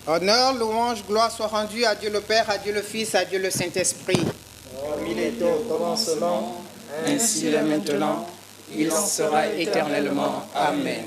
Honneur, louange, gloire soit rendue à Dieu le Père, à Dieu le Fils, à Dieu le Saint-Esprit. Comme il était au commencement, ainsi est maintenant, il en sera éternellement. Amen.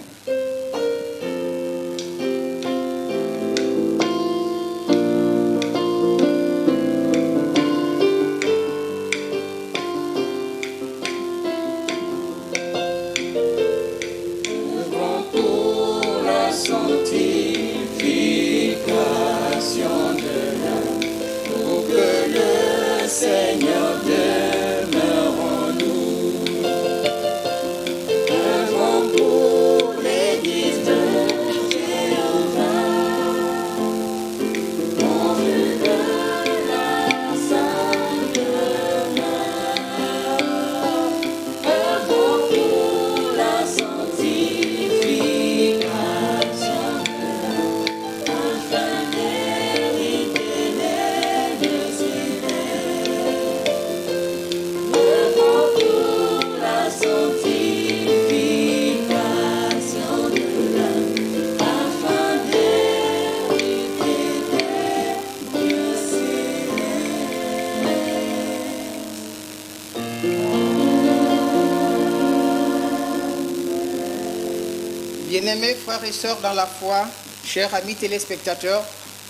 Bien-aimés frères et sœurs dans la foi, chers amis téléspectateurs,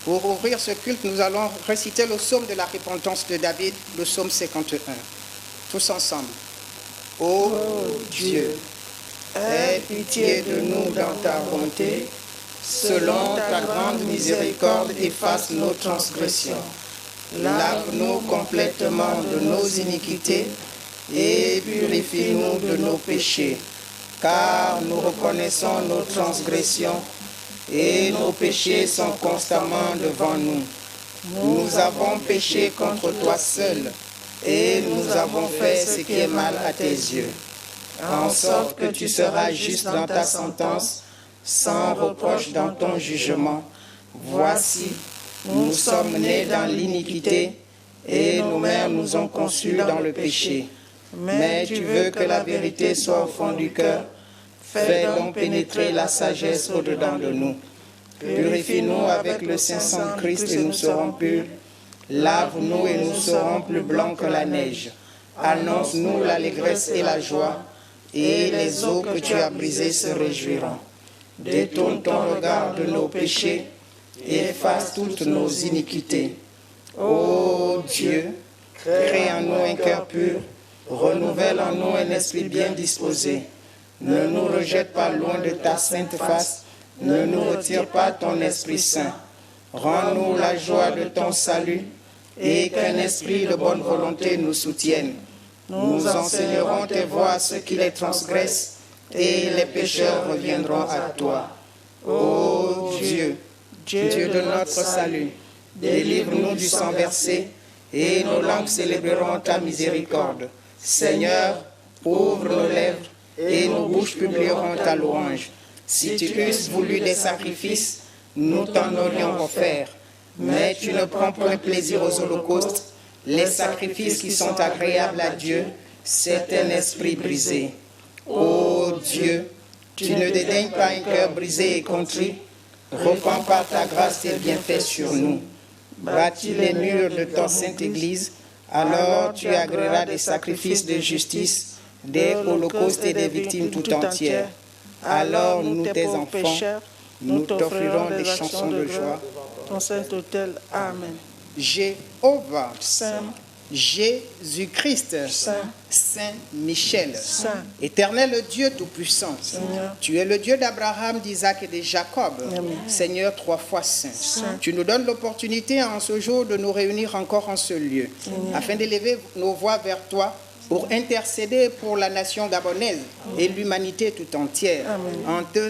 pour ouvrir ce culte, nous allons réciter le psaume de la repentance de David, le psaume 51. Tous ensemble. Ô Dieu, aie pitié de nous dans ta bonté, selon ta grande miséricorde, efface nos transgressions. Lave-nous complètement de nos iniquités et purifie-nous de nos péchés. Car nous reconnaissons nos transgressions et nos péchés sont constamment devant nous. Nous avons péché contre toi seul et nous avons fait ce qui est mal à tes yeux, en sorte que tu seras juste dans ta sentence, sans reproche dans ton jugement. Voici, nous sommes nés dans l'iniquité et nos mères nous ont conçus dans le péché. Mais tu veux que la vérité soit au fond du cœur. Fais donc pénétrer la sagesse au-dedans de nous. Purifie-nous avec le Saint-Sang Christ et nous serons purs. Lave-nous et nous serons plus blancs que la neige. Annonce-nous l'allégresse et la joie, et les eaux que tu as brisées se réjouiront. Détourne ton regard de nos péchés et efface toutes nos iniquités. Ô Dieu, crée en nous un cœur pur, renouvelle en nous un esprit bien disposé. Ne nous rejette pas loin de ta sainte face, ne nous retire pas ton Esprit Saint. Rends-nous la joie de ton salut et qu'un esprit de bonne volonté nous soutienne. Nous enseignerons tes voies à ceux qui les transgressent et les pécheurs reviendront à toi. Ô Dieu, Dieu de notre salut, délivre-nous du sang versé et nos langues célébreront ta miséricorde. Seigneur, ouvre nos lèvres et nos bouches publieront ta louange. Si tu eusses voulu des sacrifices, nous t'en aurions offert. Mais tu ne prends point plaisir aux holocaustes. Les sacrifices qui sont agréables à Dieu, c'est un esprit brisé. Ô Dieu, tu ne dédaignes pas un cœur brisé et contrit. Repends par ta grâce tes bienfaits sur nous. Bâtis les murs de ta sainte Église, alors tu agréeras des sacrifices de justice, des holocaustes et des victimes tout entières. Alors nous, tes enfants, nous t'offrirons des chansons de joie. Ton saint autel. Amen. Jéhovah, Saint, Jésus-Christ, Saint, Saint Michel, Saint, Éternel Dieu Tout-Puissant, Seigneur, tu es le Dieu d'Abraham, d'Isaac et de Jacob, Amen. Seigneur trois fois saint. Saint. Tu nous donnes l'opportunité en ce jour de nous réunir encore en ce lieu, Seigneur, afin d'élever nos voix vers toi, pour intercéder pour la nation gabonaise et l'humanité tout entière.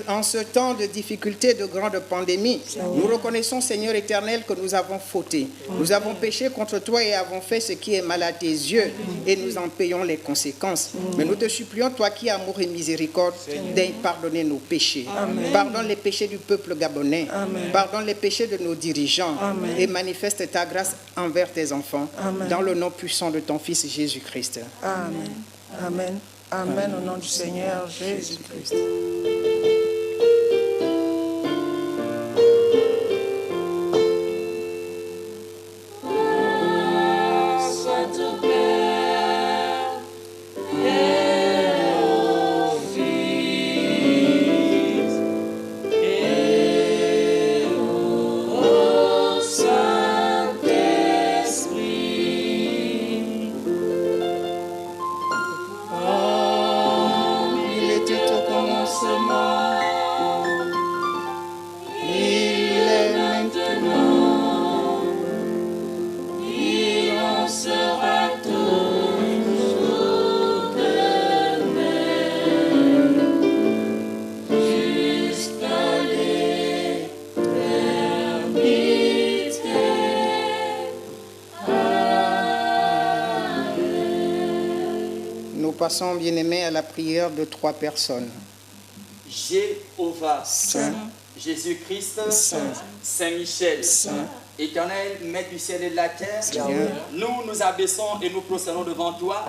En ce temps de difficulté, de grande pandémie, nous reconnaissons, Seigneur éternel, que nous avons fauté. Nous avons péché contre toi et avons fait ce qui est mal à tes yeux, et nous en payons les conséquences. Mais nous te supplions, toi qui as amour et miséricorde, d'aimer pardonner nos péchés. Pardonne les péchés du peuple gabonais. Pardonne les péchés de nos dirigeants. Et manifeste ta grâce envers tes enfants. Dans le nom puissant de ton Fils Jésus-Christ. Amen. Amen. Amen au nom du Seigneur Jésus-Christ. passons, bien-aimés, à la prière de 3 personnes. Jéhovah, Saint, Jésus-Christ, Saint, Saint-Michel, Saint, Éternel, Maître du ciel et de la terre, Seigneur. nous abaissons et nous procédons devant toi,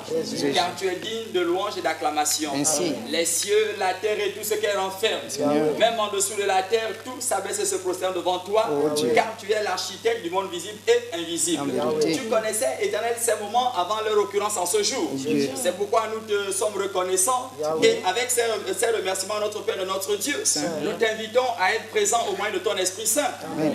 car tu es digne de louange et d'acclamation. Ainsi. Les cieux, la terre et tout ce qu'elle renferme, Seigneur. même en dessous de la terre, tout s'abaisse et se prosterne devant toi, Oh Dieu. car tu es l'architecte du monde visible et invisible. Amen. Tu connaissais, Éternel, ces moments avant leur occurrence en ce jour. Dieu. C'est pourquoi nous te sommes reconnaissants et avec ces remerciements, notre Père et notre Dieu, nous t'invitons à être présent au moyen de ton Esprit Saint,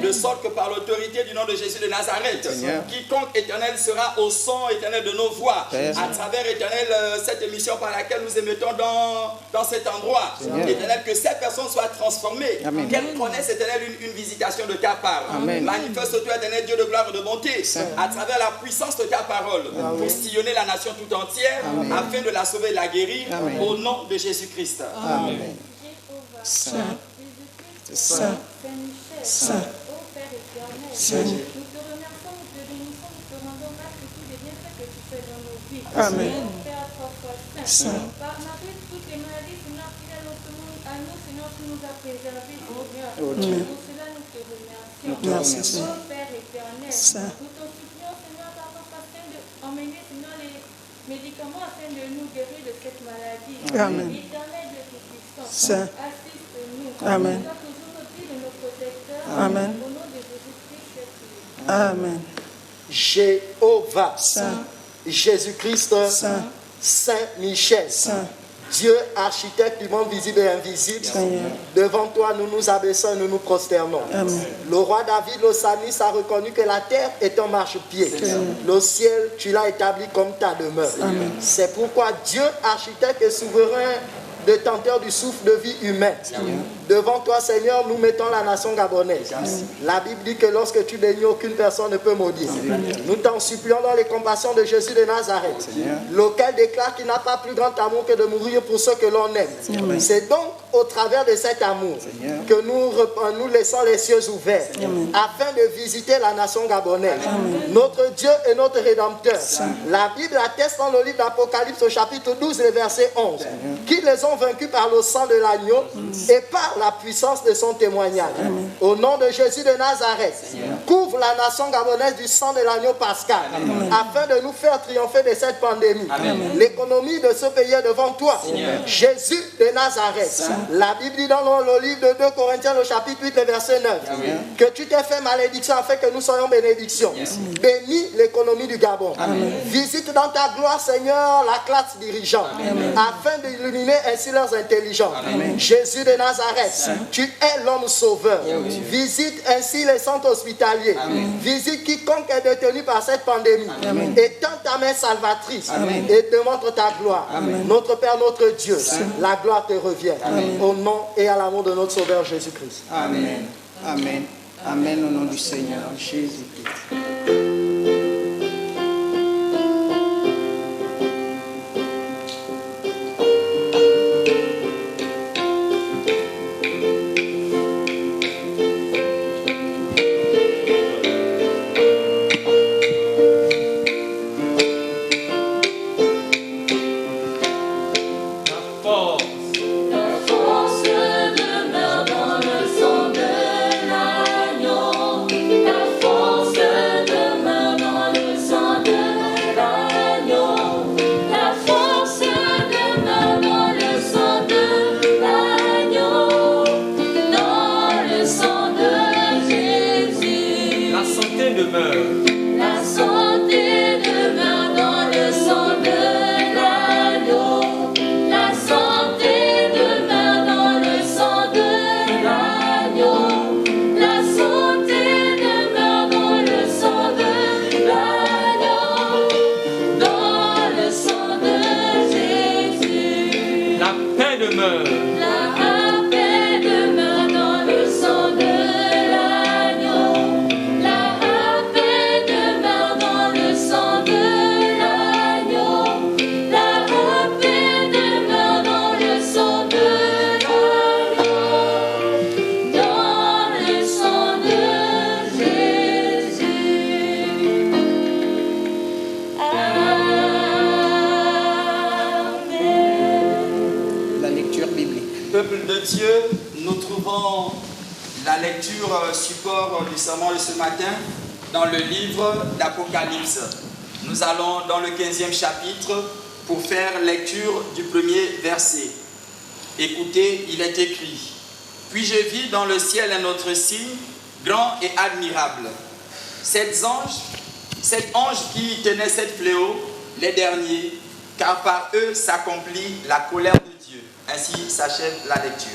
de sorte que par l'autorité du nom de Jésus de Nazareth, Seigneur. quiconque, Éternel, sera au son, Éternel, de nos voix, Père. à travers, Éternel, cette émission par laquelle nous émettons dans cet endroit, Seigneur. Éternel, que cette personne soit transformée, Amen. qu'elle connaisse, Éternel, une visitation de ta part. Amen. Manifeste-toi, Éternel, Dieu de gloire et de bonté, à travers la puissance de ta parole, pour sillonner la nation tout entière, Amen. afin de la sauver et de la guérir, Amen. au nom de Jésus-Christ. Amen. Saint, Saint, Saint, Ô Père éternel, Saint. nous te remercions, nous te bénissons, nous te rendons grâce pour tous les bienfaits que tu fais dans nos vies. Amen. Ô Père, trois fois saint, Saint. malgré toutes les maladies, Seigneur, qui viennent à nous, Seigneur, tu nous as préservés, Seigneur. Oh Dieu. Pour cela, nous te remercions. Merci, Ô Seigneur. Père éternel, Saint. nous te supplions, Seigneur, par ton afin d'emmener, Seigneur, les médicaments afin de nous guérir de cette maladie. Amen. Éternel de Tout-Puissant, Saint. assiste-nous. Amen. Sois toujours notre guide et notre protecteur. Amen. Au nom de Jésus-Christ, je prie. Amen. Jéhovah, Saint, Jésus-Christ, Saint, Saint-Michel, Saint, Dieu architecte du monde visible et invisible, Seigneur. devant toi nous nous abaissons et nous nous prosternons. Amen. Le roi David, le psalmiste, a reconnu que la terre est un marchepied. Le ciel, tu l'as établi comme ta demeure. C'est pourquoi Dieu, architecte et souverain, détenteur du souffle de vie humain, devant toi, Seigneur, nous mettons la nation gabonaise. La Bible dit que lorsque tu bénis, aucune personne ne peut maudire. Nous t'en supplions dans les compassions de Jésus de Nazareth, lequel déclare qu'il n'a pas plus grand amour que de mourir pour ceux que l'on aime. C'est donc au travers de cet amour que nous laissons les cieux ouverts afin de visiter la nation gabonaise. Notre Dieu est notre Rédempteur. La Bible atteste dans le livre d'Apocalypse au chapitre 12 et verset 11 qu'ils les ont vaincus par le sang de l'agneau et par la puissance de son témoignage. Au nom de Jésus de Nazareth, couvre la nation gabonaise du sang de l'agneau pascal afin de nous faire triompher de cette pandémie. L'économie de ce pays est devant toi. Jésus de Nazareth. La Bible dit dans le livre de 2 Corinthiens, le chapitre 8, le verset 9, que tu t'es fait malédiction afin que nous soyons bénédiction. Bénis l'économie du Gabon. Visite dans ta gloire, Seigneur, la classe dirigeante afin d'illuminer ainsi leurs intelligences. Jésus de Nazareth, tu es l'homme sauveur. Visite ainsi les centres hospitaliers. Visite quiconque est détenu par cette pandémie. Étends ta main salvatrice et démontre ta gloire. Notre Père, notre Dieu, la gloire te revient. Au nom et à l'amour de notre Sauveur Jésus-Christ. Amen. Amen. Amen au nom du Seigneur Jésus-Christ. La paix la lecture support du sermon de ce matin dans le livre d'Apocalypse. Nous allons dans le 15e chapitre pour faire lecture du premier verset. Écoutez, il est écrit: « Puis je vis dans le ciel un autre signe, grand et admirable. Cet ange qui tenait sept fléaux, les derniers, car par eux s'accomplit la colère de Dieu. » Ainsi s'achève la lecture.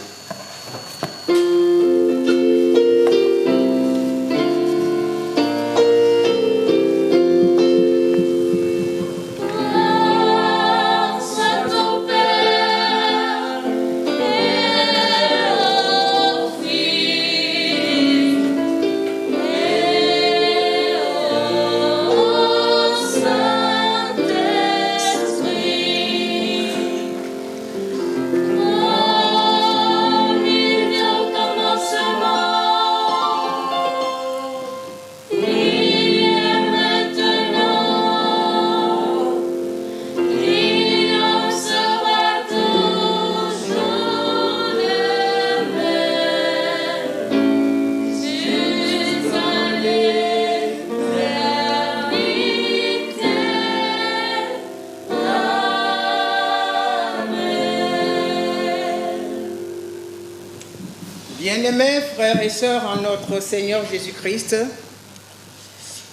Bien-aimés frères et sœurs en notre Seigneur Jésus-Christ,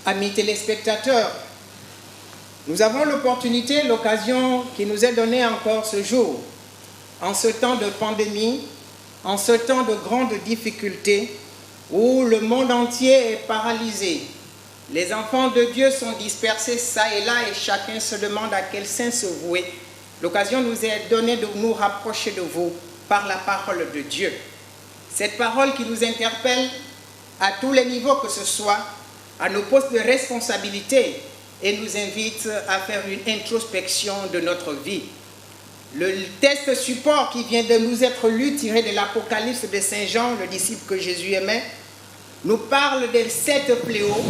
amis téléspectateurs, nous avons l'opportunité, l'occasion qui nous est donnée encore ce jour, en ce temps de pandémie, en ce temps de grandes difficultés, où le monde entier est paralysé. Les enfants de Dieu sont dispersés çà et là et chacun se demande à quel saint se vouer. L'occasion nous est donnée de nous rapprocher de vous par la parole de Dieu. Cette parole qui nous interpelle à tous les niveaux que ce soit, à nos postes de responsabilité, et nous invite à faire une introspection de notre vie. Le texte support qui vient de nous être lu, tiré de l'Apocalypse de Saint Jean, le disciple que Jésus aimait, nous parle des 7 fléaux,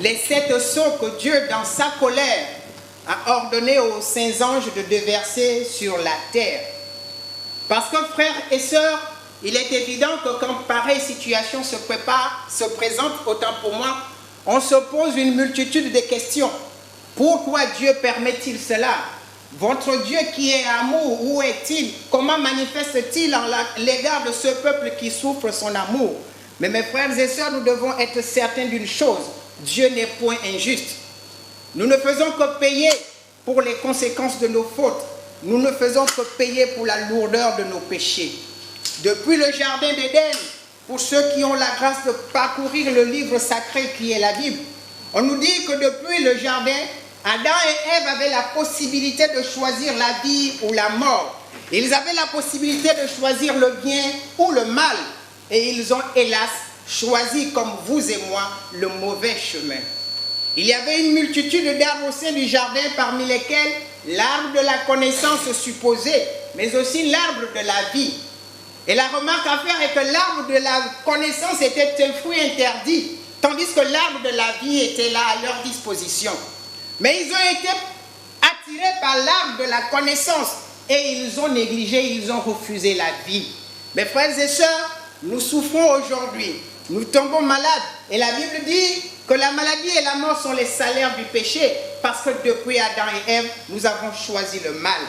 les 7 sceaux que Dieu, dans sa colère, a ordonné aux saints anges de déverser sur la terre. Parce que, frères et sœurs, il est évident que quand pareille situation se présente, autant pour moi, on se pose une multitude de questions. Pourquoi Dieu permet-il cela? Votre Dieu qui est amour, où est-il? Comment manifeste-t-il en l'égard de ce peuple qui souffre son amour? Mais mes frères et sœurs, nous devons être certains d'une chose: Dieu n'est point injuste. Nous ne faisons que payer pour les conséquences de nos fautes. Nous ne faisons que payer pour la lourdeur de nos péchés. Depuis le jardin d'Éden, pour ceux qui ont la grâce de parcourir le livre sacré qui est la Bible, on nous dit que depuis le jardin, Adam et Ève avaient la possibilité de choisir la vie ou la mort. Ils avaient la possibilité de choisir le bien ou le mal. Et ils ont, hélas, choisi, comme vous et moi, le mauvais chemin. Il y avait une multitude d'arbres au sein du jardin, parmi lesquels l'arbre de la connaissance supposée, mais aussi l'arbre de la vie. Et la remarque à faire est que l'arbre de la connaissance était un fruit interdit, tandis que l'arbre de la vie était là à leur disposition. Mais ils ont été attirés par l'arbre de la connaissance et ils ont négligé, ils ont refusé la vie. Mes frères et sœurs, nous souffrons aujourd'hui, nous tombons malades. Et la Bible dit que la maladie et la mort sont les salaires du péché, parce que depuis Adam et Ève, nous avons choisi le mal.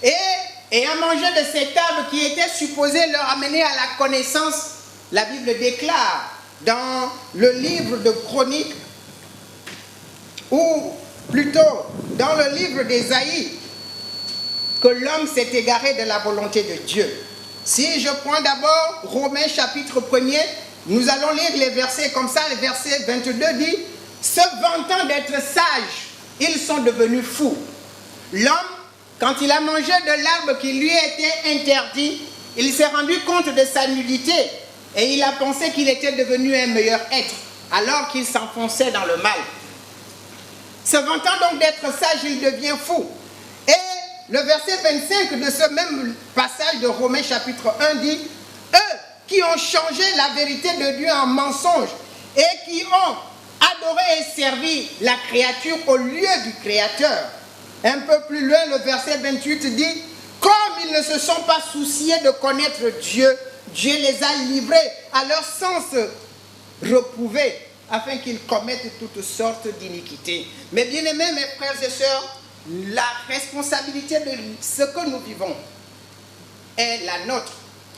Et ayant mangé de cet arbre qui était supposé leur amener à la connaissance, la Bible déclare dans le livre de Chroniques, ou plutôt dans le livre d'Ésaïe, que l'homme s'est égaré de la volonté de Dieu. Si je prends d'abord Romains chapitre 1er, nous allons lire les versets comme ça. Le verset 22 dit: « Se vantant d'être sages, ils sont devenus fous. » L'homme, quand il a mangé de l'arbre qui lui était interdit, il s'est rendu compte de sa nudité et il a pensé qu'il était devenu un meilleur être, alors qu'il s'enfonçait dans le mal. Se vantant donc d'être sage, il devient fou. Et le verset 25 de ce même passage de Romains chapitre 1 dit: « Eux qui ont changé la vérité de Dieu en mensonge et qui ont adoré et servi la créature au lieu du Créateur. » Un peu plus loin, le verset 28 dit: « Comme ils ne se sont pas souciés de connaître Dieu, Dieu les a livrés à leur sens reprouvé, afin qu'ils commettent toutes sortes d'iniquités. Mais bien aimés, mes frères et sœurs, la responsabilité de ce que nous vivons est la nôtre.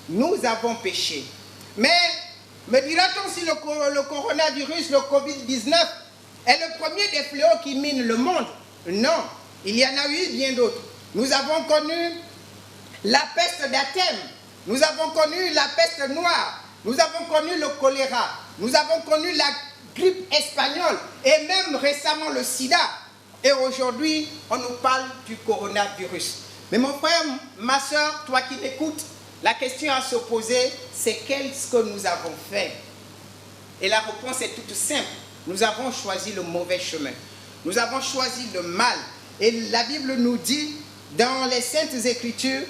Nous avons péché. Mais me dira-t-on si le coronavirus, le Covid-19, est le premier des fléaux qui minent le monde? Non, il y en a eu bien d'autres. Nous avons connu la peste d'Athènes, nous avons connu la peste noire, nous avons connu le choléra, nous avons connu la grippe espagnole et même récemment le sida. Et aujourd'hui, on nous parle du coronavirus. Mais mon frère, ma soeur, toi qui m'écoutes, la question à se poser, c'est qu'est-ce que nous avons fait? Et la réponse est toute simple. Nous avons choisi le mauvais chemin. Nous avons choisi le mal. Et la Bible nous dit, dans les Saintes Écritures,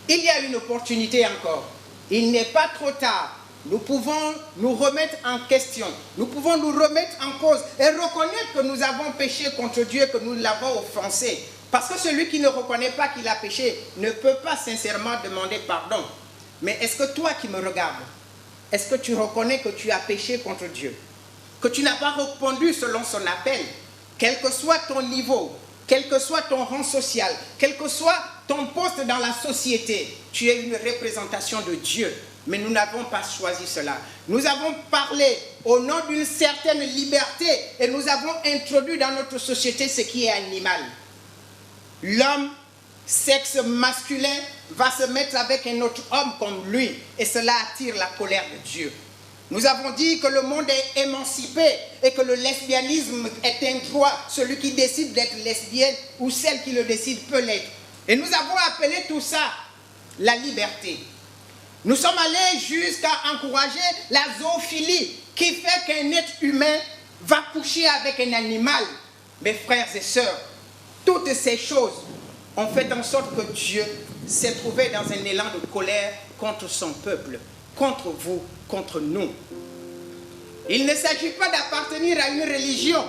il y a une opportunité encore. Il n'est pas trop tard. Nous pouvons nous remettre en question. Nous pouvons nous remettre en cause et reconnaître que nous avons péché contre Dieu, que nous l'avons offensé. Parce que celui qui ne reconnaît pas qu'il a péché ne peut pas sincèrement demander pardon. Mais est-ce que toi qui me regardes, est-ce que tu reconnais que tu as péché contre Dieu? Que tu n'as pas répondu selon son appel? Quel que soit ton niveau, quel que soit ton rang social, quel que soit ton poste dans la société, tu es une représentation de Dieu. Mais nous n'avons pas choisi cela. Nous avons parlé au nom d'une certaine liberté et nous avons introduit dans notre société ce qui est animal. L'homme, sexe masculin, va se mettre avec un autre homme comme lui et cela attire la colère de Dieu. Nous avons dit que le monde est émancipé et que le lesbianisme est un droit. Celui qui décide d'être lesbienne ou celle qui le décide peut l'être. Et nous avons appelé tout ça la liberté. Nous sommes allés jusqu'à encourager la zoophilie qui fait qu'un être humain va coucher avec un animal. Mes frères et sœurs, toutes ces choses ont fait en sorte que Dieu s'est trouvé dans un élan de colère contre son peuple, contre vous, contre nous. Il ne s'agit pas d'appartenir à une religion.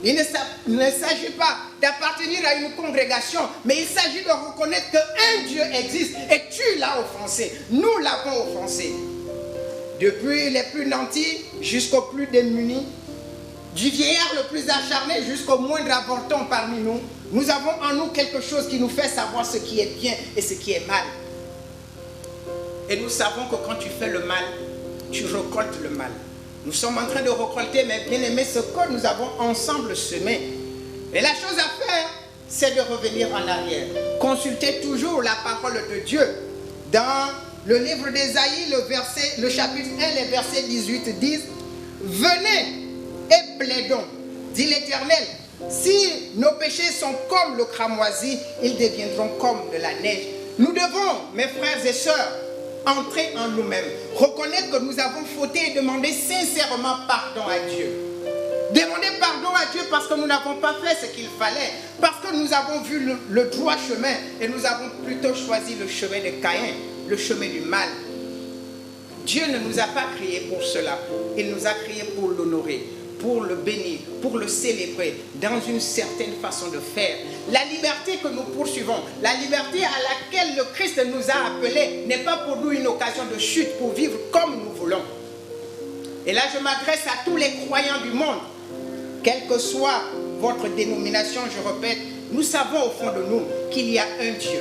Il ne s'agit pas d'appartenir à une congrégation, mais il s'agit de reconnaître qu'un Dieu existe et tu l'as offensé. Nous l'avons offensé. Depuis les plus nantis jusqu'aux plus démunis, du vieillard le plus acharné jusqu'au moindre avorton parmi nous, nous avons en nous quelque chose qui nous fait savoir ce qui est bien et ce qui est mal. Et nous savons que quand tu fais le mal, tu récoltes le mal. Nous sommes en train de récolter, mes bien-aimés, ce que nous avons ensemble semé. Et la chose à faire, c'est de revenir en arrière. Consultez toujours la parole de Dieu. Dans le livre d'Ésaïe, le chapitre 1, les versets 18 disent « Venez et plaidons, dit l'Éternel. Si nos péchés sont comme le cramoisi, ils deviendront comme de la neige. » Nous devons, mes frères et sœurs, entrer en nous-mêmes, reconnaître que nous avons fauté et demander sincèrement pardon à Dieu. Demander pardon à Dieu parce que nous n'avons pas fait ce qu'il fallait, parce que nous avons vu le droit chemin et nous avons plutôt choisi le chemin de Caïn, le chemin du mal. Dieu ne nous a pas créés pour cela, il nous a créés pour l'honorer, pour le bénir, pour le célébrer dans une certaine façon de faire. La liberté que nous poursuivons, la liberté à laquelle le Christ nous a appelés n'est pas pour nous une occasion de chute pour vivre comme nous voulons. Et là, je m'adresse à tous les croyants du monde. Quelle que soit votre dénomination, je répète, nous savons au fond de nous qu'il y a un Dieu.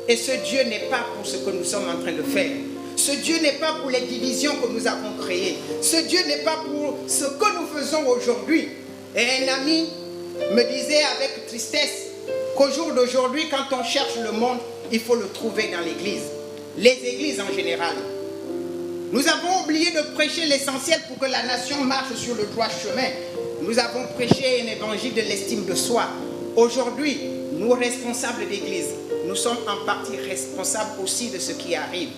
Et ce Dieu n'est pas pour ce que nous sommes en train de faire. Ce Dieu n'est pas pour les divisions que nous avons créées. Ce Dieu n'est pas pour ce que nous faisons aujourd'hui. Et un ami me disait avec tristesse qu'au jour d'aujourd'hui, quand on cherche le monde, il faut le trouver dans l'église. Les églises en général. Nous avons oublié de prêcher l'essentiel pour que la nation marche sur le droit chemin. Nous avons prêché un évangile de l'estime de soi. Aujourd'hui, nous responsables d'église, nous sommes en partie responsables aussi de ce qui arrive.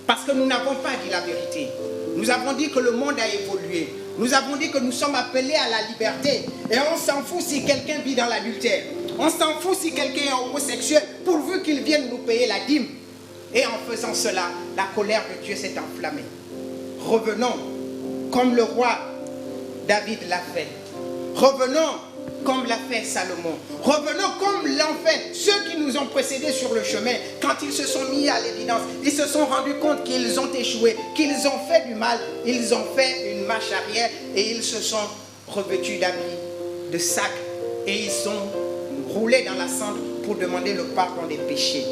Parce que nous n'avons pas dit la vérité. Nous avons dit que le monde a évolué. Nous avons dit que nous sommes appelés à la liberté. Et on s'en fout si quelqu'un vit dans l'adultère. On s'en fout si quelqu'un est homosexuel, pourvu qu'il vienne nous payer la dîme. Et en faisant cela, la colère de Dieu s'est enflammée. Revenons comme le roi David l'a fait. Revenons comme l'a fait Salomon. Revenons comme l'ont fait ceux qui nous ont précédés sur le chemin. Quand ils se sont mis à l'évidence, ils se sont rendus compte qu'ils ont échoué, qu'ils ont fait du mal, ils ont fait une marche arrière et ils se sont revêtus d'habits, de sacs et ils sont roulés dans la cendre pour demander le pardon des péchés.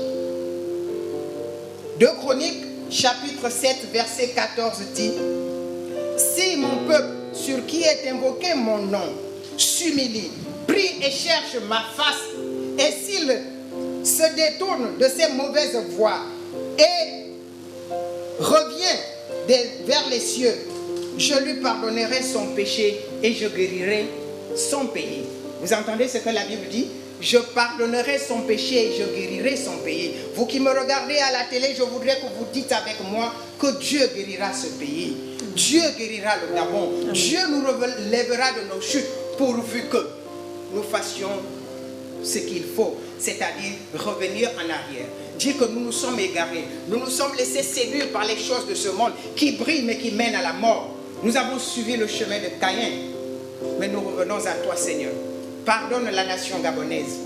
2 Chroniques, chapitre 7, verset 14 dit: si mon peuple, sur qui est invoqué mon nom, s'humilie, prie et cherche ma face, et s'il se détourne de ses mauvaises voies et revient vers les cieux, je lui pardonnerai son péché et je guérirai son pays. Vous entendez ce que la Bible dit? Je pardonnerai son péché et je guérirai son pays. Vous qui me regardez à la télé, je voudrais que vous dites avec moi que Dieu guérira ce pays. Dieu guérira le Gabon. Dieu nous relèvera de nos chutes pourvu que nous fassions ce qu'il faut, c'est-à-dire revenir en arrière. Dire que nous nous sommes égarés. Nous nous sommes laissés séduire par les choses de ce monde qui brillent mais qui mènent à la mort. Nous avons suivi le chemin de Caïn. Mais nous revenons à toi, Seigneur. Pardonne la nation gabonaise.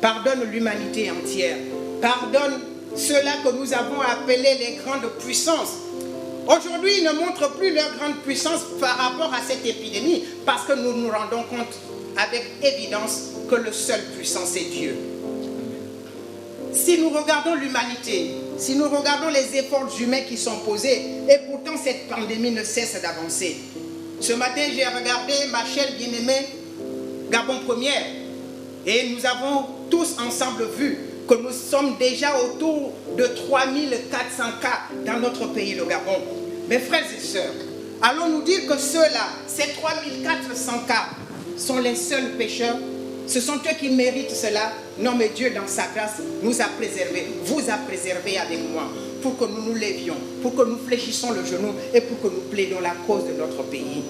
Pardonne l'humanité entière. Pardonne ceux-là que nous avons appelés les grandes puissances. Aujourd'hui, ils ne montrent plus leur grande puissance par rapport à cette épidémie parce que nous nous rendons compte avec évidence que le seul puissant, c'est Dieu. Si nous regardons l'humanité, si nous regardons les efforts humains qui sont posés, et pourtant cette pandémie ne cesse d'avancer. Ce matin, j'ai regardé ma chaîne bien-aimée, Gabon Première, et nous avons tous ensemble vu que nous sommes déjà autour de 3400 cas dans notre pays, le Gabon. Mes frères et sœurs, allons-nous dire que ceux-là, ces 3400 cas, sont les seuls pécheurs? Ce sont eux qui méritent cela? Non, mais Dieu, dans sa grâce, nous a préservés, vous a préservés avec moi, pour que nous nous lévions, pour que nous fléchissions le genou et pour que nous plaidions la cause de notre pays.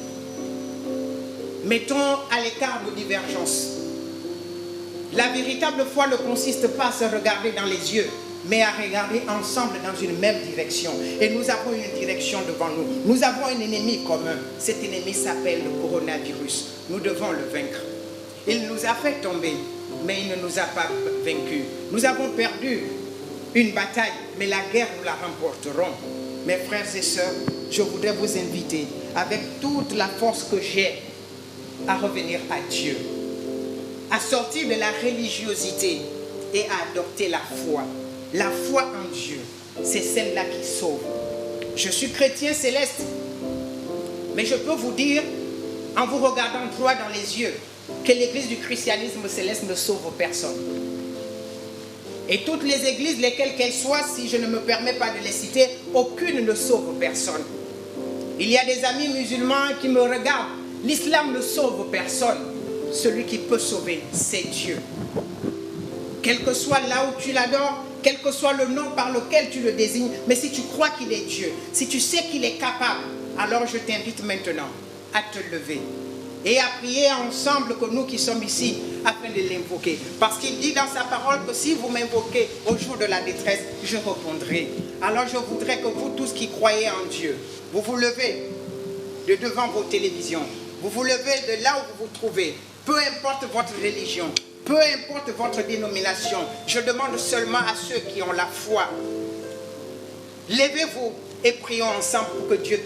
Mettons à l'écart nos divergences. La véritable foi ne consiste pas à se regarder dans les yeux, mais à regarder ensemble dans une même direction. Et nous avons une direction devant nous. Nous avons un ennemi commun. Cet ennemi s'appelle le coronavirus. Nous devons le vaincre. Il nous a fait tomber, mais il ne nous a pas vaincus. Nous avons perdu une bataille, mais la guerre, nous la remporterons. Mes frères et sœurs, je voudrais vous inviter, avec toute la force que j'ai, à revenir à Dieu, à sortir de la religiosité et à adopter la foi. La foi en Dieu, c'est celle-là qui sauve. Je suis chrétien céleste, mais je peux vous dire, en vous regardant droit dans les yeux, que l'église du christianisme céleste ne sauve personne. Et toutes les églises, lesquelles qu'elles soient, si je ne me permets pas de les citer, aucune ne sauve personne. Il y a des amis musulmans qui me regardent. L'islam ne sauve personne. Celui qui peut sauver, c'est Dieu. Quel que soit là où tu l'adores, quel que soit le nom par lequel tu le désignes, mais si tu crois qu'il est Dieu, si tu sais qu'il est capable, alors je t'invite maintenant à te lever et à prier ensemble que nous qui sommes ici, afin de l'invoquer. Parce qu'il dit dans sa parole que si vous m'invoquez au jour de la détresse, je répondrai. Alors je voudrais que vous tous qui croyez en Dieu, vous vous levez de devant vos télévisions, vous vous levez de là où vous vous trouvez, peu importe votre religion, peu importe votre dénomination, je demande seulement à ceux qui ont la foi, levez-vous et prions ensemble pour que Dieu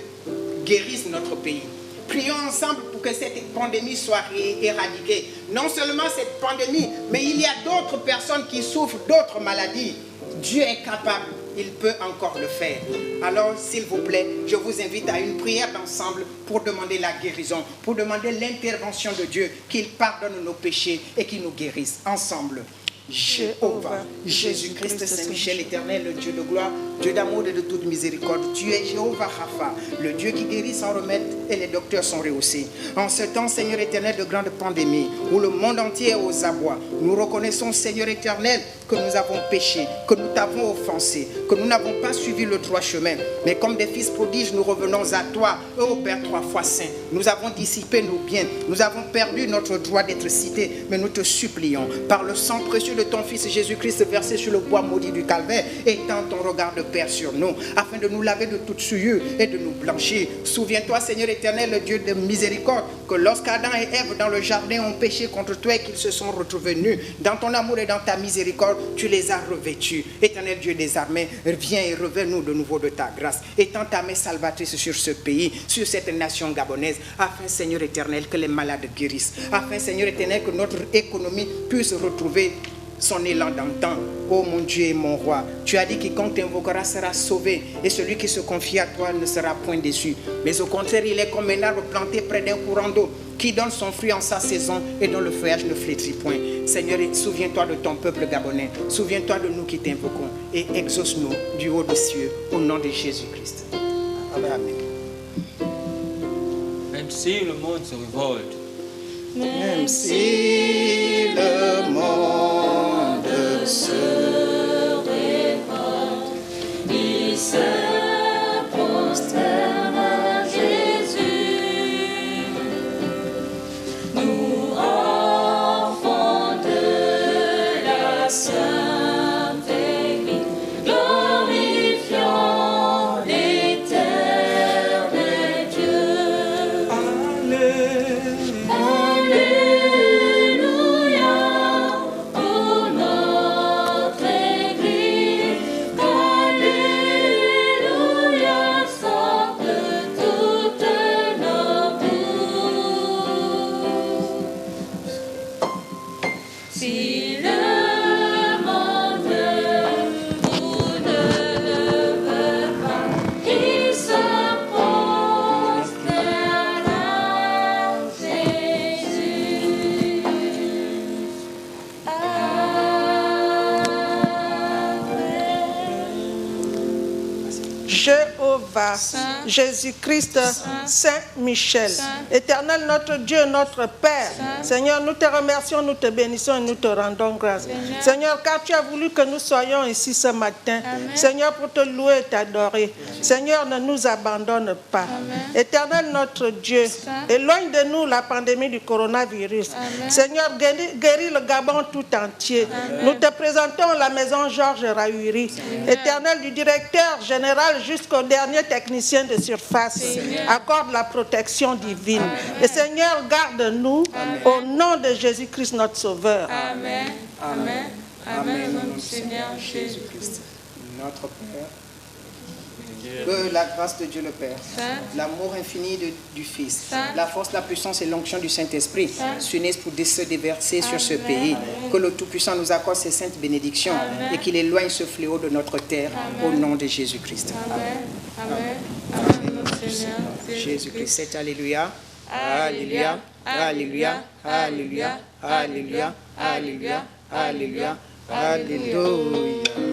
guérisse notre pays. Prions ensemble pour que cette pandémie soit éradiquée. Non seulement cette pandémie, mais il y a d'autres personnes qui souffrent d'autres maladies. Dieu est capable, il peut encore le faire. Alors, s'il vous plaît, je vous invite à une prière d'ensemble pour demander la guérison, pour demander l'intervention de Dieu, qu'il pardonne nos péchés et qu'il nous guérisse ensemble. Jéhovah, Jésus-Christ, Saint-Michel, éternel, le Dieu de gloire, Dieu d'amour et de toute miséricorde. Tu es Jéhovah Rapha, le Dieu qui guérit sans remède et les docteurs sont rehaussés. En ce temps, Seigneur éternel, de grande pandémie, où le monde entier est aux abois, nous reconnaissons, Seigneur éternel, que nous avons péché, que nous t'avons offensé, que nous n'avons pas suivi le droit chemin. Mais comme des fils prodiges, nous revenons à toi, ô Père 3 fois saint. Nous avons dissipé nos biens, nous avons perdu notre droit d'être cités, mais nous te supplions, par le sang précieux de ton Fils Jésus-Christ versé sur le bois maudit du calvaire, étends ton regard de Père, sur nous, afin de nous laver de toute souillure et de nous blanchir. Souviens-toi, Seigneur éternel, le Dieu de miséricorde, que lorsqu'Adam et Ève dans le jardin ont péché contre toi et qu'ils se sont retrouvés nus, dans ton amour et dans ta miséricorde, tu les as revêtus. Éternel Dieu des armées, viens et revêt-nous de nouveau de ta grâce. Étends ta main salvatrice sur ce pays, sur cette nation gabonaise, afin, Seigneur éternel, que les malades guérissent. Afin, Seigneur éternel, que notre économie puisse retrouver son élan d'antan. Oh mon Dieu et mon roi, tu as dit quiconque t'invoquera sera sauvé, et celui qui se confie à toi ne sera point déçu. Mais au contraire, il est comme un arbre planté près d'un courant d'eau, qui donne son fruit en sa saison et dont le feuillage ne flétrit point. Seigneur, souviens-toi de ton peuple gabonais, souviens-toi de nous qui t'invoquons, et exauce-nous du haut des cieux, au nom de Jésus-Christ. Amen. Même si le monde se révolte, même si le monde se révolte, il se prosterne à Jésus. Nous, enfants de la Sainte Église, glorifions l'éternel Dieu. Jéhovah, Jésus-Christ, Saint Michel, Éternel notre Dieu, notre Père, Seigneur, nous te remercions, nous te bénissons et nous te rendons grâce. Seigneur, car tu as voulu que nous soyons ici ce matin, Seigneur, pour te louer et t'adorer. Seigneur, ne nous abandonne pas. Éternel notre Dieu, éloigne de nous la pandémie du coronavirus. Seigneur, guéris le Gabon tout entier. Nous te présentons la maison Georges Rahuri, Éternel, du directeur général jusqu'au dernier technicien de surface. Accorde la protection divine. Et Seigneur, garde-nous au nom de Jésus-Christ, notre Sauveur. Amen. Amen. Amen. Au nom du Seigneur Jésus-Christ, notre Père. Que la grâce de Dieu le Père, l'amour infini du Fils, la force, la puissance et l'onction du Saint-Esprit s'unissent pour se déverser sur ce pays. Que le Tout-Puissant nous accorde ses saintes bénédictions et qu'il éloigne ce fléau de notre terre au nom de Jésus-Christ. Amen. Amen. Jésus-Christ, c'est Alléluia. Alléluia. Alléluia. Alléluia. Alléluia. Alléluia. Alléluia. Alléluia.